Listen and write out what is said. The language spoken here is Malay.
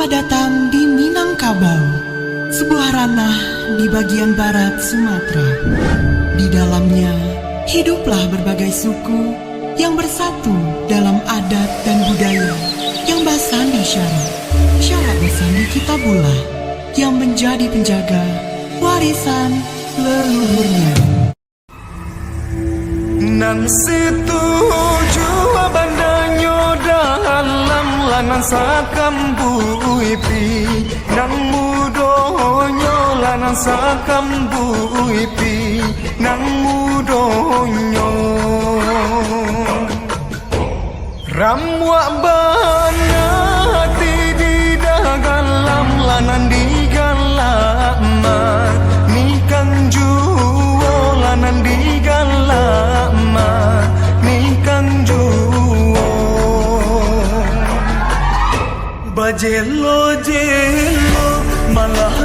Selamat datang di Minangkabau, sebuah ranah di bagian barat Sumatera. Di dalamnya hiduplah berbagai suku yang bersatu dalam adat dan budaya yang Basandi syarat Basandi Kitabullah yang menjadi penjaga warisan leluhurnya. Nan setuju abandanyo dalam lanang sakambuipi, nang mudonyo lanang sakambuipi, nang mudonyo ramwa bana ti di dalam lanan di galama nikang juo lanan di galama nikang juo bajelo jelo malah